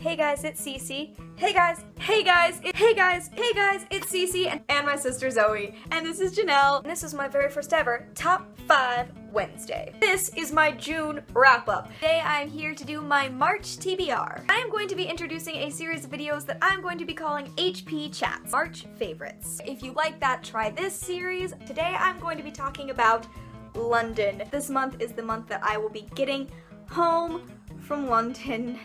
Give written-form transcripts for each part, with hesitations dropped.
Hey guys, it's Cece. Hey guys, it's Cece and my sister Zoe. And this is Janelle. And this is my very first ever Top 5 Wednesday. This is my June wrap-up. Today I'm here to do my March TBR. I am going to be introducing a series of videos that I'm going to be calling HP Chats, March Favorites. If you like that, try this series. Today I'm going to be talking about London. This month is the month that I will be getting home from London.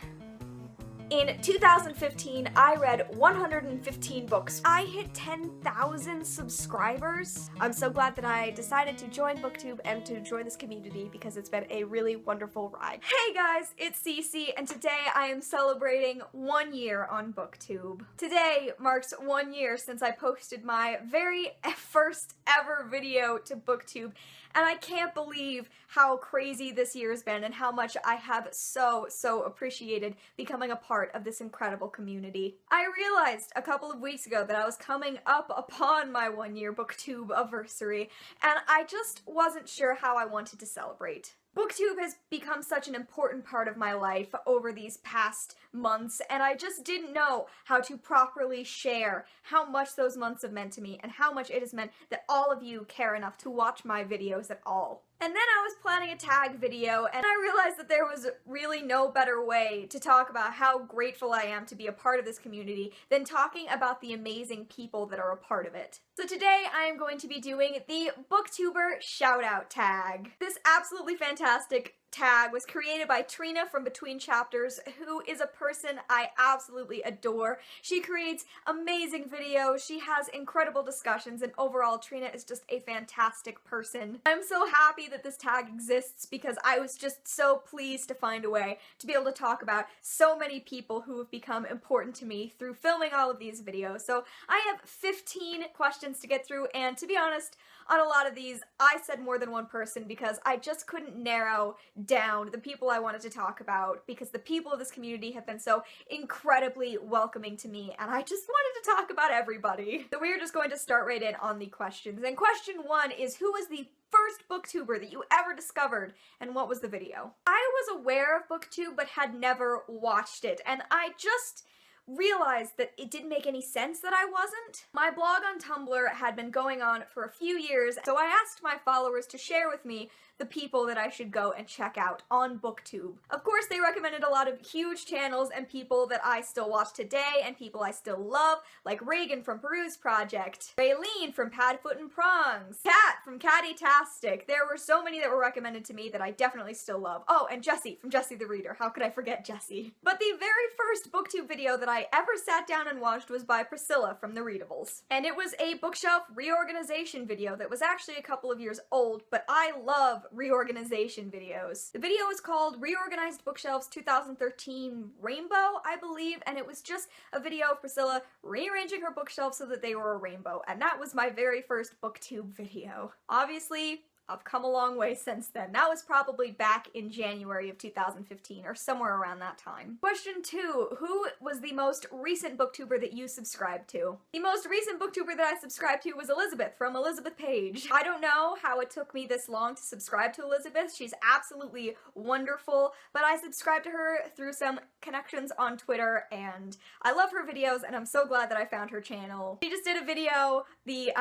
In 2015, I read 115 books. I hit 10,000 subscribers. I'm so glad that I decided to join BookTube and to join this community because it's been a really wonderful ride. Hey guys, it's Cece, and today I am celebrating 1 year on BookTube. Today marks 1 year since I posted my very first ever video to BookTube, and I can't believe how crazy this year has been and how much I have so appreciated becoming a part of this incredible community. I realized a couple of weeks ago that I was coming up upon my 1 year BookTube anniversary, and I just wasn't sure how I wanted to celebrate. BookTube has become such an important part of my life over these past months, and I just didn't know how to properly share how much those months have meant to me and how much it has meant that all of you care enough to watch my videos at all. And then I was planning a tag video, and I realized that there was really no better way to talk about how grateful I am to be a part of this community than talking about the amazing people that are a part of it. So today I am going to be doing the BookTuber Shoutout tag. This absolutely fantastic tag was created by Trina from Between Chapters, who is a person I absolutely adore. She creates amazing videos, she has incredible discussions, and overall Trina is just a fantastic person. I'm so happy that this tag exists because I was just so pleased to find a way to be able to talk about so many people who have become important to me through filming all of these videos. So I have 15 questions to get through, and to be honest, on a lot of these, I said more than one person because I just couldn't narrow down the people I wanted to talk about because the people of this community have been so incredibly welcoming to me, and I just wanted to talk about everybody. So we're just going to start right in on the questions. And question 1 is, who was the first booktuber that you ever discovered, and what was the video? I was aware of BookTube but had never watched it, and I just realized that it didn't make any sense that I wasn't. My blog on Tumblr had been going on for a few years, so I asked my followers to share with me the people that I should go and check out on BookTube. Of course, they recommended a lot of huge channels and people that I still watch today and people I still love, like Reagan from Peruse Project, Raylene from Padfoot and Prongs, Kat from Catty-tastic. There were so many that were recommended to me that I definitely still love. Oh, and Jessie from Jessie the Reader. How could I forget Jessie? But the very first BookTube video that I ever sat down and watched was by Priscilla from The Readables. And it was a bookshelf reorganization video that was actually a couple of years old, but I love reorganization videos. The video was called Reorganized Bookshelves 2013 Rainbow, I believe, and it was just a video of Priscilla rearranging her bookshelves so that they were a rainbow, and that was my very first BookTube video. Obviously, I've come a long way since then. That was probably back in January of 2015 or somewhere around that time. Question 2, who was the most recent booktuber that you subscribed to? The most recent booktuber that I subscribed to was Elizabeth from Elizabeth Page. I don't know how it took me this long to subscribe to Elizabeth. She's absolutely wonderful, but I subscribed to her through some connections on Twitter, and I love her videos, and I'm so glad that I found her channel. She just did a video, the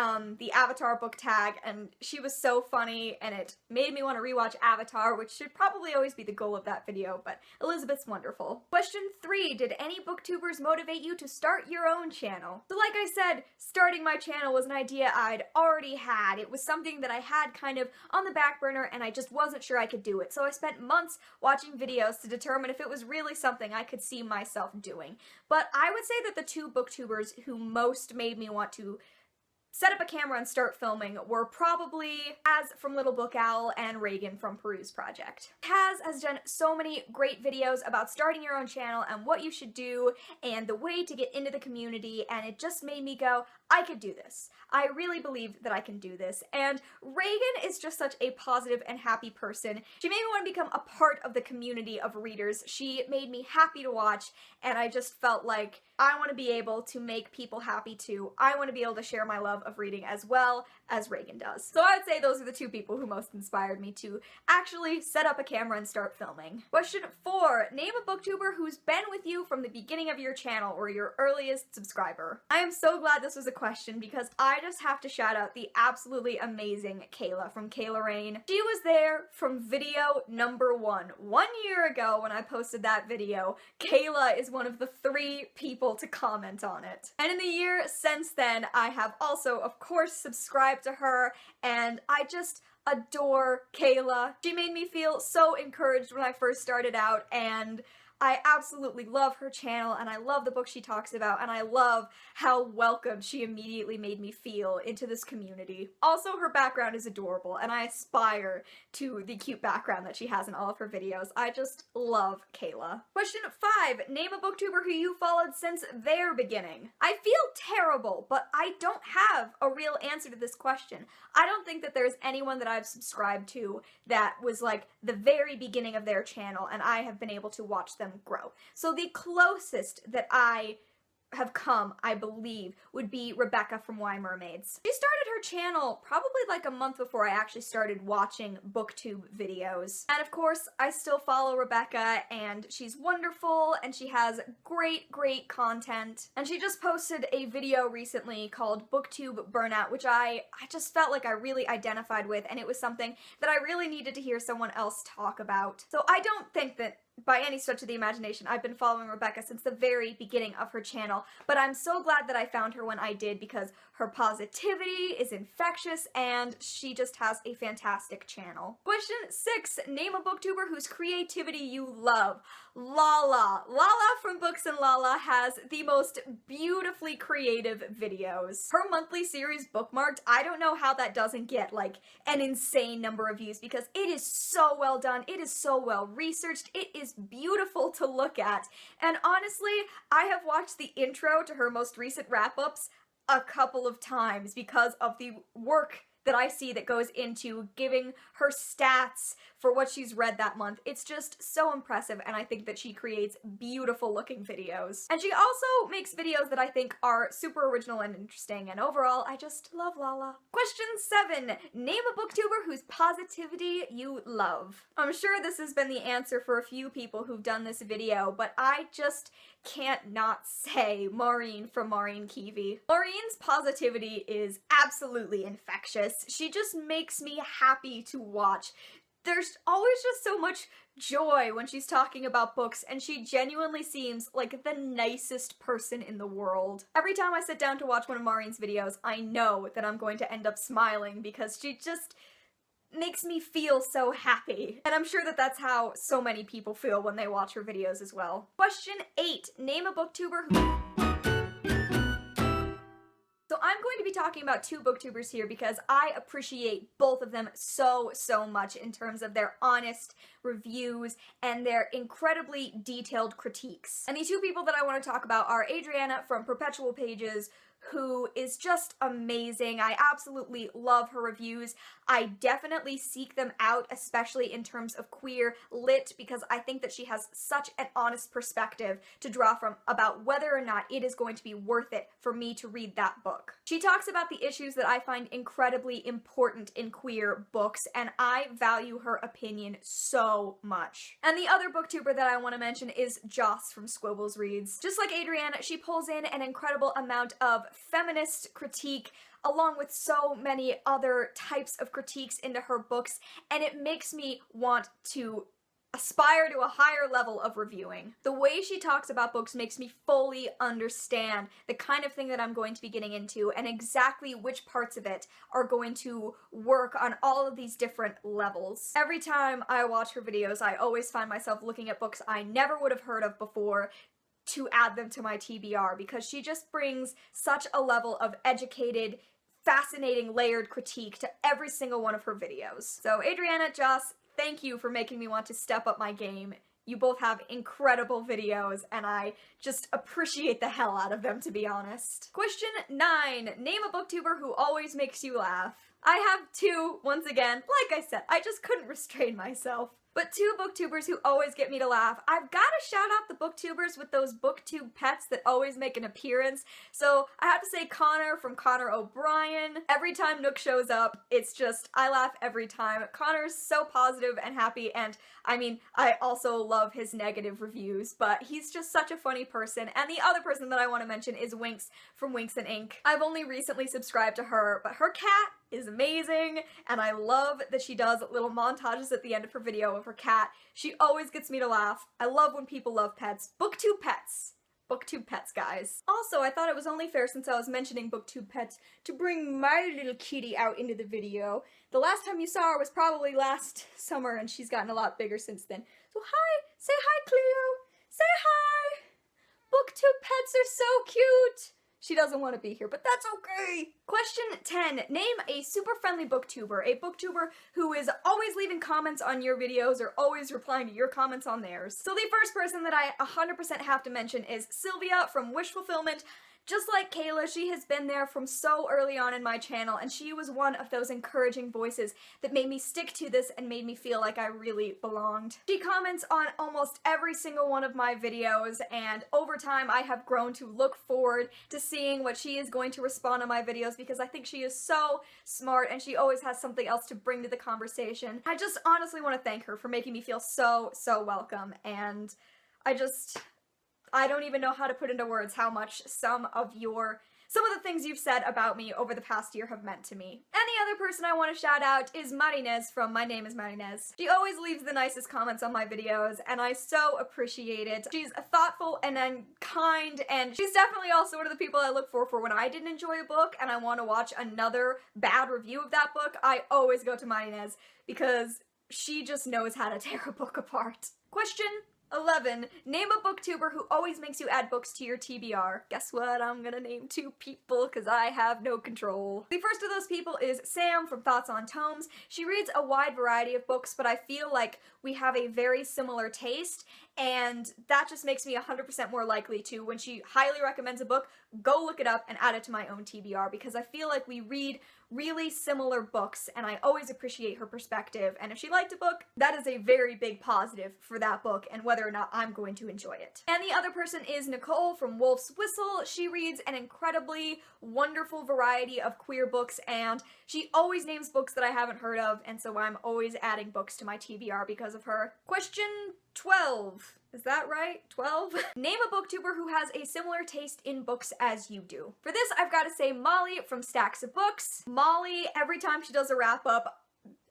Avatar book tag, and she was so funny, and it made me want to rewatch Avatar, which should probably always be the goal of that video, but Elizabeth's wonderful. Question 3, did any booktubers motivate you to start your own channel? So like I said, starting my channel was an idea I'd already had. It was something that I had kind of on the back burner, and I just wasn't sure I could do it. So I spent months watching videos to determine if it was really something I could see myself doing. But I would say that the two booktubers who most made me want to set up a camera and start filming were probably Kaz from Little Book Owl and Reagan from Peruse Project. Kaz has done so many great videos about starting your own channel and what you should do and the way to get into the community, and it just made me go, I could do this. I really believe that I can do this. And Reagan is just such a positive and happy person. She made me want to become a part of the community of readers. She made me happy to watch, and I just felt like I want to be able to make people happy too. I want to be able to share my love of reading as well as Reagan does. So I would say those are the two people who most inspired me to actually set up a camera and start filming. Question 4. Name a booktuber who's been with you from the beginning of your channel or your earliest subscriber. I am so glad this was a question because I just have to shout out the absolutely amazing Kayla from Kayla Rain. She was there from video number 1. 1 year ago when I posted that video, Kayla is one of the 3 people to comment on it. And in the year since then, I have also, of course, subscribed to her, and I just adore Kayla. She made me feel so encouraged when I first started out, and I absolutely love her channel, and I love the book she talks about, and I love how welcome she immediately made me feel into this community. Also, her background is adorable, and I aspire to the cute background that she has in all of her videos. I just love Kayla. Question 5. Name a booktuber who you followed since their beginning. I feel terrible, but I don't have a real answer to this question. I don't think that there's anyone that I've subscribed to that was like the very beginning of their channel, and I have been able to watch them grow. So the closest that I have come, I believe, would be Rebecca from Why Mermaids. She started her channel probably like a month before I actually started watching BookTube videos. And of course, I still follow Rebecca, and she's wonderful, and she has great content. And she just posted a video recently called BookTube Burnout, which I just felt like I really identified with, and it was something that I really needed to hear someone else talk about. So I don't think that by any stretch of the imagination, I've been following Rebecca since the very beginning of her channel, but I'm so glad that I found her when I did because her positivity is infectious and she just has a fantastic channel. Question 6. Name a booktuber whose creativity you love. Lala. Lala from Books and Lala has the most beautifully creative videos. Her monthly series Bookmarked, I don't know how that doesn't get like an insane number of views because it is so well done, it is so well researched, it is beautiful to look at. And honestly, I have watched the intro to her most recent wrap-ups a couple of times because of the work that I see that goes into giving her stats for what she's read that month. It's just so impressive, and I think that she creates beautiful looking videos. And she also makes videos that I think are super original and interesting, and overall, I just love Lala. Question 7. Name a booktuber whose positivity you love. I'm sure this has been the answer for a few people who've done this video, but I just can't not say Maureen from Maureen Kiwi. Maureen's positivity is absolutely infectious. She just makes me happy to watch. There's always just so much joy when she's talking about books, and she genuinely seems like the nicest person in the world. Every time I sit down to watch one of Maureen's videos, I know that I'm going to end up smiling because she just makes me feel so happy. And I'm sure that that's how so many people feel when they watch her videos as well. Question 8. Name a booktuber who... So I'm going to be talking about 2 booktubers here because I appreciate both of them so much in terms of their honest reviews and their incredibly detailed critiques. And the 2 people that I want to talk about are Adriana from Perpetual Pages, who is just amazing. I absolutely love her reviews. I definitely seek them out, especially in terms of queer lit, because I think that she has such an honest perspective to draw from about whether or not it is going to be worth it for me to read that book. She talks about the issues that I find incredibly important in queer books, and I value her opinion so much. And the other booktuber that I want to mention is Joss from Squibbles Reads. Just like Adriana, she pulls in an incredible amount of feminist critique along with so many other types of critiques into her books, and it makes me want to aspire to a higher level of reviewing. The way she talks about books makes me fully understand the kind of thing that I'm going to be getting into and exactly which parts of it are going to work on all of these different levels. Every time I watch her videos, I always find myself looking at books I never would have heard of before to add them to my TBR because she just brings such a level of educated, fascinating, layered critique to every single one of her videos. So Adriana, Joss, thank you for making me want to step up my game You both have incredible videos, and I just appreciate the hell out of them, to be honest. Question 9. Name a booktuber who always makes you laugh. I have two, once again. Like I said, I just couldn't restrain myself. But two booktubers who always get me to laugh. I've got to shout out the booktubers with those BookTube pets that always make an appearance. So I have to say Connor from Connor O'Brien. Every time Nook shows up, it's just, I laugh every time. Connor's so positive and happy, and I mean, I also love his negative reviews, but he's just such a funny person. And the other person that I want to mention is Winx from Winx and Ink. I've only recently subscribed to her, but her cat is amazing, and I love that she does little montages at the end of her video of her cat. She always gets me to laugh. I love when people love pets. BookTube pets. BookTube pets, guys. Also, I thought it was only fair, since I was mentioning BookTube pets, to bring my little kitty out into the video. The last time you saw her was probably last summer, and she's gotten a lot bigger since then. So hi! Say hi, Cleo! Say hi! BookTube pets are so cute! She doesn't want to be here, but that's okay! Question 10. Name a super friendly booktuber. A booktuber who is always leaving comments on your videos or always replying to your comments on theirs. So the first person that I 100% have to mention is Sylvia from Wish Fulfillment. Just like Kayla, she has been there from so early on in my channel, and she was one of those encouraging voices that made me stick to this and made me feel like I really belonged. She comments on almost every single one of my videos, and over time I have grown to look forward to seeing what she is going to respond on my videos, because I think she is so smart and she always has something else to bring to the conversation. I just honestly want to thank her for making me feel so welcome, and I don't even know how to put into words how much some of the things you've said about me over the past year have meant to me. And the other person I want to shout out is Marinez from My Name is Marinez. She always leaves the nicest comments on my videos, and I so appreciate it. She's thoughtful and kind, and she's definitely also one of the people I look for when I didn't enjoy a book and I want to watch another bad review of that book. I always go to Marinez because she just knows how to tear a book apart. Question 11. Name a booktuber who always makes you add books to your TBR. Guess what? I'm gonna name two people because I have no control. The first of those people is Sam from Thoughts on Tomes. She reads a wide variety of books, but I feel like we have a very similar taste, and that just makes me 100% more likely to, when she highly recommends a book, go look it up and add it to my own TBR, because I feel like we read really similar books, and I always appreciate her perspective, and if she liked a book, that is a very big positive for that book and whether or not I'm going to enjoy it. And the other person is Nicole from Wolf's Whistle. She reads an incredibly wonderful variety of queer books, and she always names books that I haven't heard of, and so I'm always adding books to my TBR because of her. Question 12. Is that right? 12? Name a booktuber who has a similar taste in books as you do. For this, I've got to say Molly from Stacks of Books. Molly, every time she does a wrap-up,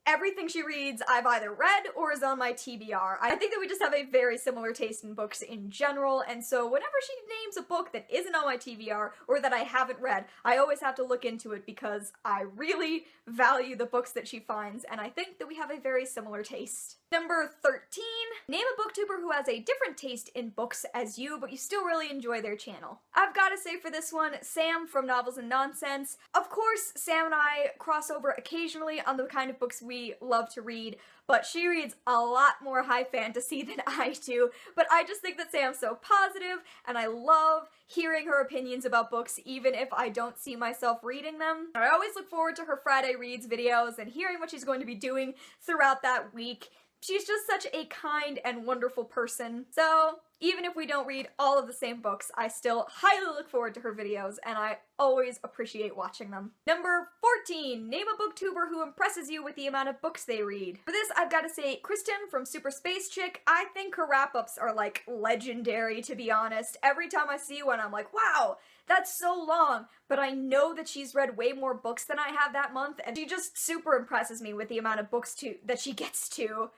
everything she reads I've either read or is on my TBR. I think that we just have a very similar taste in books in general, and so whenever she names a book that isn't on my TBR or that I haven't read, I always have to look into it because I really value the books that she finds, and I think that we have a very similar taste. Number 13. Name a booktuber who has a different taste in books as you, but you still really enjoy their channel. I've got to say for this one, Sam from Novels and Nonsense. Of course, Sam and I cross over occasionally on the kind of books we love to read, but she reads a lot more high fantasy than I do, but I just think that Sam's so positive, and I love hearing her opinions about books even if I don't see myself reading them. I always look forward to her Friday Reads videos and hearing what she's going to be doing throughout that week. She's just such a kind and wonderful person. So even if we don't read all of the same books, I still highly look forward to her videos, and I always appreciate watching them. Number 14. Name a booktuber who impresses you with the amount of books they read. For this, I've got to say Kristen from Super Space Chick. I think her wrap-ups are like legendary, to be honest. Every time I see one, I'm like, wow, that's so long, but I know that she's read way more books than I have that month, and she just super impresses me with the amount of books that she gets to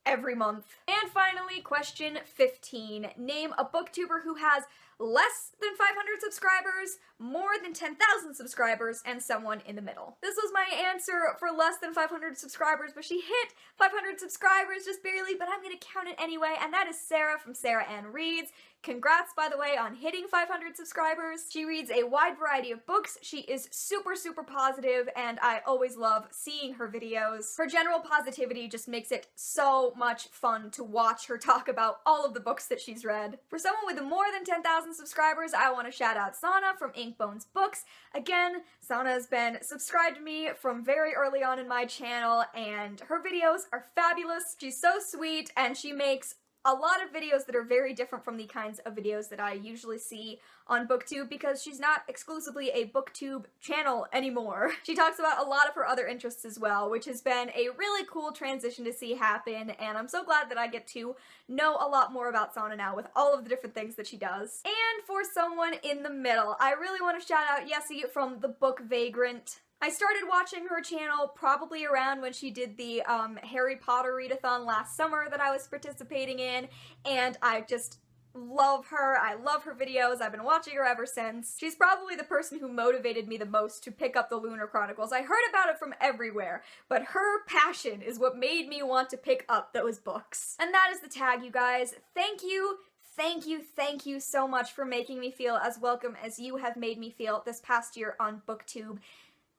every month. And finally, question 15. Name a booktuber who has less than 500 subscribers, more than 10,000 subscribers, and someone in the middle. This was my answer for less than 500 subscribers, but she hit 500 subscribers just barely, but I'm gonna count it anyway, and that is Sarah from Sarah Ann Reads. Congrats, by the way, on hitting 500 subscribers. She reads a wide variety of books. She is super, super positive, and I always love seeing her videos. Her general positivity just makes it so much fun to watch her talk about all of the books that she's read. For someone with more than 10,000 subscribers, I want to shout out Sana from Inkbones Books. Again, Sana has been subscribed to me from very early on in my channel, and her videos are fabulous. She's so sweet, and she makes a lot of videos that are very different from the kinds of videos that I usually see on BookTube because she's not exclusively a BookTube channel anymore. She talks about a lot of her other interests as well, which has been a really cool transition to see happen, and I'm so glad that I get to know a lot more about Sana now with all of the different things that she does. And for someone in the middle, I really want to shout out Yessie from the Book Vagrant. I started watching her channel probably around when she did the Harry Potter readathon last summer that I was participating in, and I just love her. I love her videos. I've been watching her ever since. She's probably the person who motivated me the most to pick up the Lunar Chronicles. I heard about it from everywhere, but her passion is what made me want to pick up those books. And that is the tag, you guys. Thank you. Thank you, thank you so much for making me feel as welcome as you have made me feel this past year on BookTube.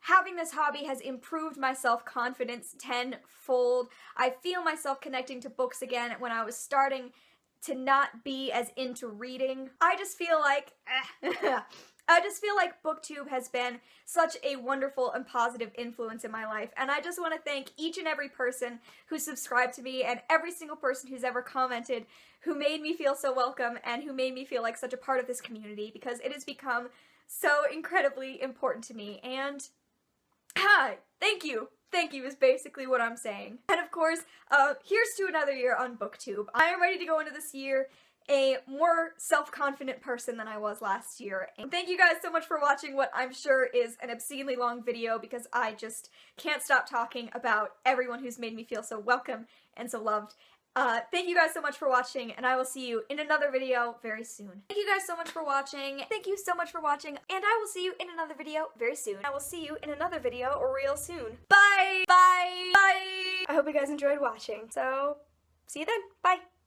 Having this hobby has improved my self-confidence tenfold. I feel myself connecting to books again when I was starting to not be as into reading. I just feel like BookTube has been such a wonderful and positive influence in my life, and I just want to thank each and every person who subscribed to me and every single person who's ever commented who made me feel so welcome and who made me feel like such a part of this community, because it has become so incredibly important to me. And hi, thank you. Thank you is basically what I'm saying. And of course, here's to another year on BookTube. I am ready to go into this year a more self-confident person than I was last year. And thank you guys so much for watching what I'm sure is an obscenely long video, because I just can't stop talking about everyone who's made me feel so welcome and so loved. Thank you guys so much for watching, and I will see you in another video very soon. Thank you guys so much for watching. Thank you so much for watching, and I will see you in another video very soon. I will see you in another video real soon. Bye! Bye! Bye! I hope you guys enjoyed watching. So, see you then. Bye!